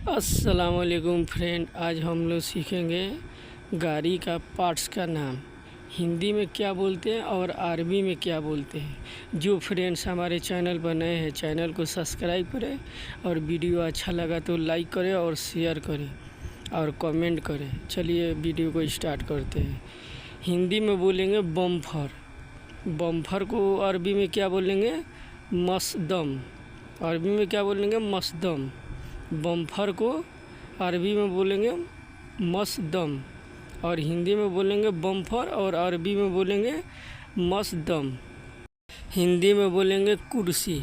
अस्सलामुअलैकुम फ्रेंड, आज हम लोग सीखेंगे गाड़ी का पार्ट्स का नाम हिंदी में क्या बोलते हैं और अरबी में क्या बोलते हैं। जो फ्रेंड्स हमारे चैनल पर नए हैं, चैनल को सब्सक्राइब करें और वीडियो अच्छा लगा तो लाइक करें और शेयर करें और कमेंट करें। चलिए वीडियो को स्टार्ट करते हैं। हिंदी में बोलेंगे बम्फर। बम्फर को अरबी में क्या बोलेंगे? मसदम। अरबी में क्या बोलेंगे? मसदम। बम्फर को अरबी में बोलेंगे मसदम और हिंदी में बोलेंगे बम्फर और अरबी में बोलेंगे मसदम। हिंदी में बोलेंगे कुर्सी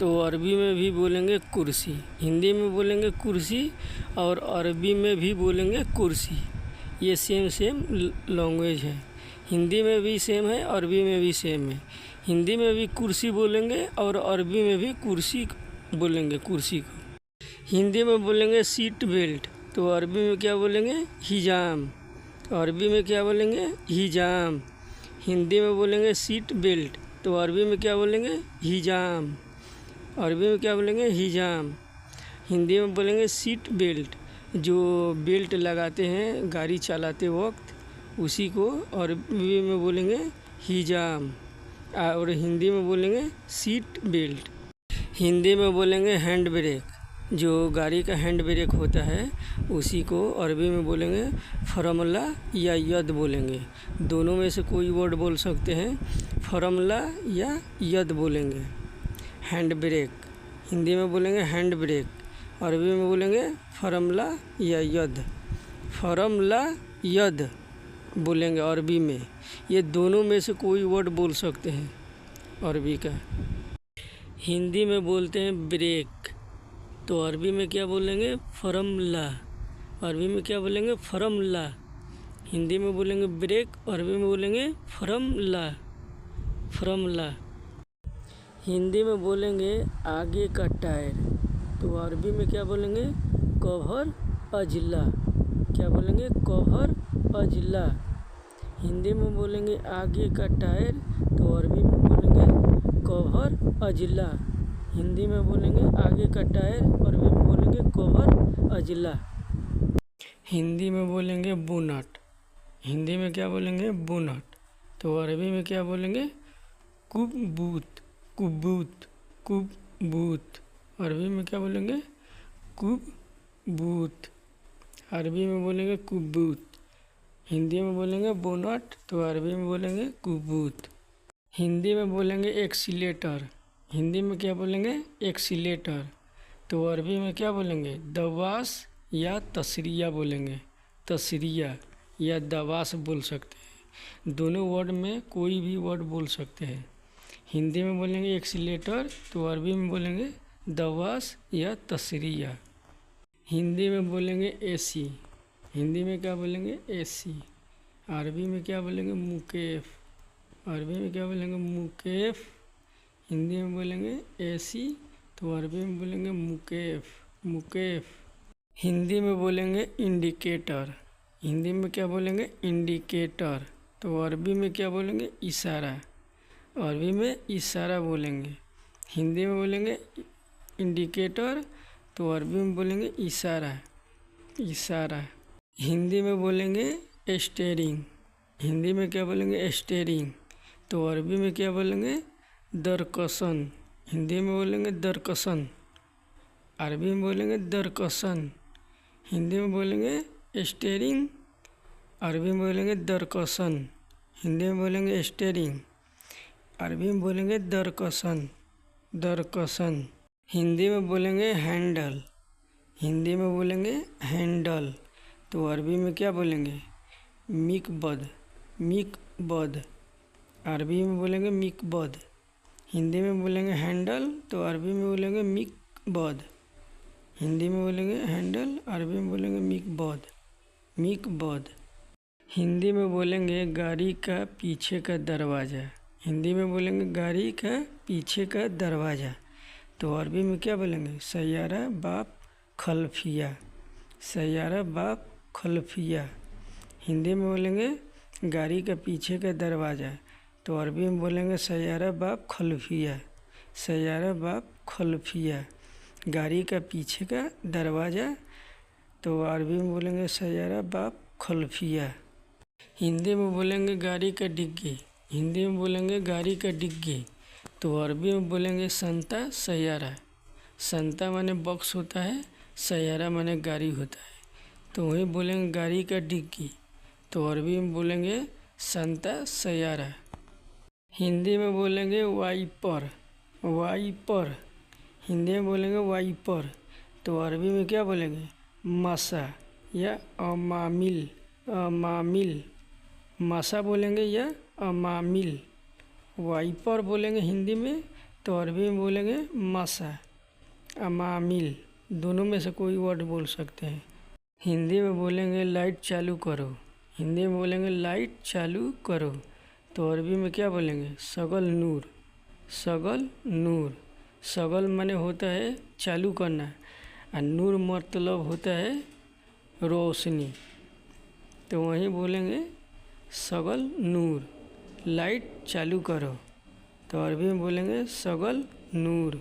तो अरबी में भी बोलेंगे कुर्सी। हिंदी में बोलेंगे कुर्सी और अरबी में भी बोलेंगे कुर्सी। ये सेम लैंग्वेज है। हिंदी में भी सेम है, अरबी में भी सेम है। हिंदी में भी कुर्सी बोलेंगे और अरबी में भी कुर्सी बोलेंगे, कुर्सी को। हिंदी में बोलेंगे सीट बेल्ट तो अरबी में क्या बोलेंगे? हिजाम। अरबी में क्या बोलेंगे? हिजाम। हिंदी में बोलेंगे सीट बेल्ट तो अरबी में क्या बोलेंगे? हिजाम। अरबी में क्या बोलेंगे? हिजाम। हिंदी में बोलेंगे सीट बेल्ट, जो बेल्ट लगाते हैं गाड़ी चलाते वक्त, उसी को अरबी में बोलेंगे हिजाम और हिंदी में बोलेंगे सीट बेल्ट। हिंदी में बोलेंगे हैंड ब्रेक, जो गाड़ी का हैंड ब्रेक होता है उसी को अरबी में बोलेंगे फरमला या यद बोलेंगे। दोनों में से कोई वर्ड बोल सकते हैं, फरमला या यद बोलेंगे। हैंड ब्रेक हिंदी में बोलेंगे हैंड ब्रेक, अरबी में बोलेंगे फरमला या यद। फरमला यद बोलेंगे अरबी में। ये दोनों में से कोई वर्ड बोल सकते हैं अरबी का। हिंदी में बोलते हैं ब्रेक तो अरबी में क्या बोलेंगे? फरमला। अरबी में क्या बोलेंगे? फरमला। हिंदी में बोलेंगे ब्रेक, अरबी में बोलेंगे फरमला, फरमला। हिंदी में बोलेंगे आगे का टायर तो अरबी में क्या बोलेंगे? कवर अजला। क्या बोलेंगे? कवर अजला। हिंदी में बोलेंगे आगे का टायर तो अरबी में बोलेंगे कवर अजला। हिंदी में बोलेंगे आगे का टायर, अरबी में बोलेंगे कवर अजला। हिंदी में बोलेंगे बोनट। हिंदी में क्या बोलेंगे? बोनट तो अरबी में क्या बोलेंगे? कुबूत, कुबूत, कुबूत। अरबी में क्या बोलेंगे? कुबूत। अरबी में बोलेंगे कुबूत। हिंदी में बोलेंगे बोनट तो अरबी में बोलेंगे कुबूत। हिंदी में बोलेंगे एक्सीलेटर। हिंदी में क्या बोलेंगे? एक्सीलेटर तो अरबी में क्या बोलेंगे? दवास या तसरिया बोलेंगे। तसरिया या दवास बोल सकते हैं। दोनों वर्ड में कोई भी वर्ड बोल सकते हैं। हिंदी में बोलेंगे एक्सीलेटर तो अरबी में बोलेंगे दवास या तसरिया। हिंदी में बोलेंगे एसी। हिंदी में क्या बोलेंगे? एसी। अरबी में क्या बोलेंगे? मुकेफ। अरबी में क्या बोलेंगे? मुकेफ। हिंदी में बोलेंगे एसी तो अरबी में बोलेंगे मुकेफ, मुकेफ। हिंदी में बोलेंगे इंडिकेटर। हिंदी में क्या बोलेंगे? इंडिकेटर तो अरबी में क्या बोलेंगे? इशारा। अरबी में इशारा बोलेंगे। हिंदी में बोलेंगे इंडिकेटर तो अरबी में बोलेंगे इशारा, इशारा। हिंदी में बोलेंगे स्टीयरिंग। हिंदी में क्या बोलेंगे? स्टीयरिंग तो अरबी में क्या बोलेंगे? दरकसन। हिंदी में बोलेंगे दरकसन, अरबी में बोलेंगे दरकसन। हिंदी में बोलेंगे स्टीयरिंग, अरबी में बोलेंगे दरकसन। हिंदी में बोलेंगे स्टीयरिंग, अरबी में बोलेंगे दरकसन, दरकसन। हिंदी में बोलेंगे हैंडल। हिंदी में बोलेंगे हैंडल तो अरबी में क्या बोलेंगे? मिकबद, मिकबद। अरबी में बोलेंगे मिकबद। हिंदी में बोलेंगे हैंडल तो अरबी में बोलेंगे मिकबद। हिंदी में बोलेंगे हैंडल, अरबी में बोलेंगे मिकबद, मिकबद। हिंदी में बोलेंगे गाड़ी का पीछे का दरवाज़ा। हिंदी में बोलेंगे गाड़ी का पीछे का दरवाज़ा तो अरबी में क्या बोलेंगे? सैयारा बाप खल्फिया, सैयारा बाप खल्फिया। हिंदी में बोलेंगे गाड़ी का पीछे का दरवाज़ा तो अरबी में बोलेंगे सैयारा बाप खल्फिया, सैयारा बाप खल्फिया। गाड़ी का पीछे का दरवाज़ा, तो अरबी में बोलेंगे सैयारा बाब खल्फिया। हिंदी में बोलेंगे गाड़ी का डिग्गी, हिंदी में बोलेंगे गाड़ी का डिग्गी, तो अरबी में बोलेंगे संता सैयारा। संता माने बॉक्स होता है, सैयारा माने गाड़ी होता है, तो वही बोलेंगे गाड़ी का डिग्गी, तो अरबी में बोलेंगे संता सैयारा। हिंदी में बोलेंगे वाइपर, वाइपर, हिंदी में बोलेंगे वाइपर, तो अरबी में क्या बोलेंगे मसा या अमामिल, अमामिल, मसा बोलेंगे या अमामिल। वाइपर बोलेंगे हिंदी में, तो अरबी में बोलेंगे मसा, अमामिल, दोनों में से कोई वर्ड बोल सकते हैं। हिंदी में बोलेंगे लाइट चालू करो, हिंदी में बोलेंगे लाइट चालू करो, तो अरबी में क्या बोलेंगे सगल नूर, सगल नूर। सगल माने होता है चालू करना और नूर मतलब होता है रोशनी, तो वहीं बोलेंगे सगल नूर, लाइट चालू करो, तो अरबी में बोलेंगे सगल नूर।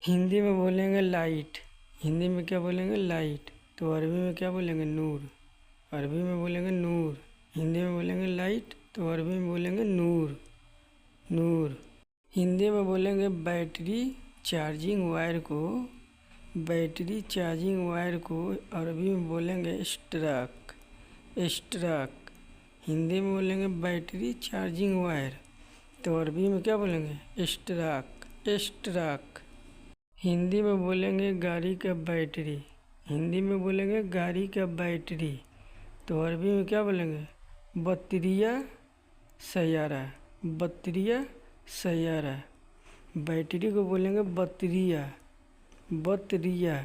हिंदी में बोलेंगे लाइट, हिंदी में क्या बोलेंगे लाइट, तो अरबी में क्या बोलेंगे नूर, अरबी में बोलेंगे नूर। हिंदी में बोलेंगे लाइट, तो अरबी में बोलेंगे नूर, नूर। हिंदी में बोलेंगे बैटरी चार्जिंग वायर को, बैटरी चार्जिंग वायर को अरबी में बोलेंगे स्ट्रक, स्ट्रक। हिंदी में बोलेंगे बैटरी चार्जिंग वायर, तो अरबी में क्या बोलेंगे स्ट्रक, स्ट्रक। हिंदी में बोलेंगे गाड़ी का बैटरी, हिंदी में बोलेंगे गाड़ी का बैटरी, तो अरबी में क्या बोलेंगे बत्तिरिया सैयारा, बत्तिरिया सैयारा। बैटरी को बोलेंगे बत्तिरिया, बत्तिरिया,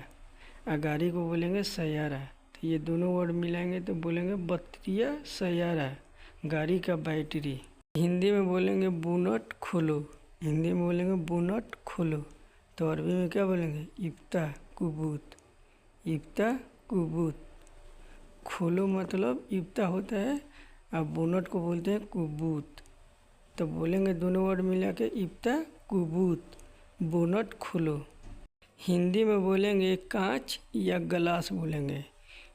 और गाड़ी को बोलेंगे सैयारा, तो ये दोनों वर्ड मिलाएंगे तो बोलेंगे बत्तिरिया सैयारा, गाड़ी का बैटरी। हिंदी में बोलेंगे बोनट खोलो, हिंदी में बोलेंगे बोनट खोलो, तो अरबी में क्या बोलेंगे इफ्ता कुबूत, इफ्ता कुबूत। खोलो मतलब इफ्ता होता है और बोनट को बोलते हैं कुबूत, तो बोलेंगे दोनों वर्ड मिला के इफ्ता कुबूत, बोनट खोलो। हिंदी में बोलेंगे कांच या गलास बोलेंगे,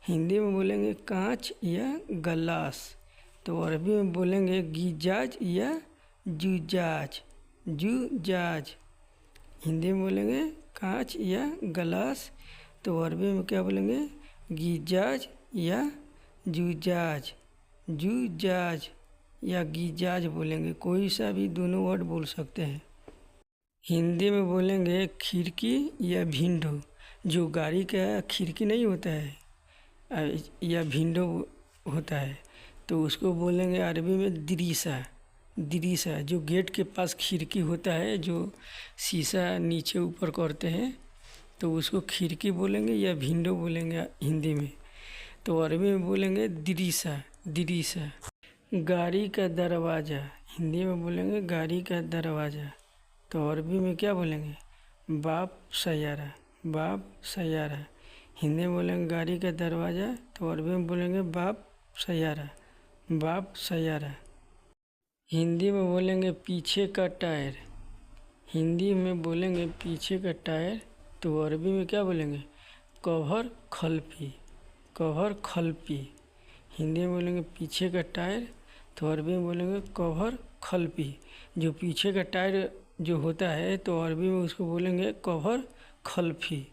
हिंदी में बोलेंगे कांच या गलास, तो अरबी में बोलेंगे गिजाज या जुजाज, जुजाज। हिंदी में बोलेंगे कांच या गलास, तो अरबी में क्या बोलेंगे गिजाज या जुजाज, जुजाज या गिजाज बोलेंगे, कोई सा भी दोनों वर्ड बोल सकते हैं। हिंदी में बोलेंगे खिड़की या विंडो, जो गाड़ी का खिड़की नहीं होता है या विंडो होता है, तो उसको बोलेंगे अरबी में दिरीसा, दिरीसा। जो गेट के पास खिड़की होता है, जो शीशा नीचे ऊपर करते हैं, तो उसको खिड़की बोलेंगे या विंडो बोलेंगे हिंदी में, तो अरबी में बोलेंगे दिरीसा, दिरीसा। गाड़ी का दरवाज़ा, हिंदी में बोलेंगे गाड़ी का दरवाज़ा, तो अरबी में क्या बोलेंगे बाप सैयारा, बाप सैयारा। हिंदी में बोलेंगे गाड़ी का दरवाज़ा, तो अरबी में बोलेंगे बाप सैयारा, बाप सैयारा। हिंदी में बोलेंगे पीछे का टायर, हिंदी में बोलेंगे पीछे का टायर, तो अरबी में क्या बोलेंगे कवर खल्फी, कवर खल्फी। हिंदी में बोलेंगे पीछे का टायर, तो अरबी में बोलेंगे कवर खल्फी। जो पीछे का टायर जो होता है, तो अरबी में उसको बोलेंगे कवर खल्फी।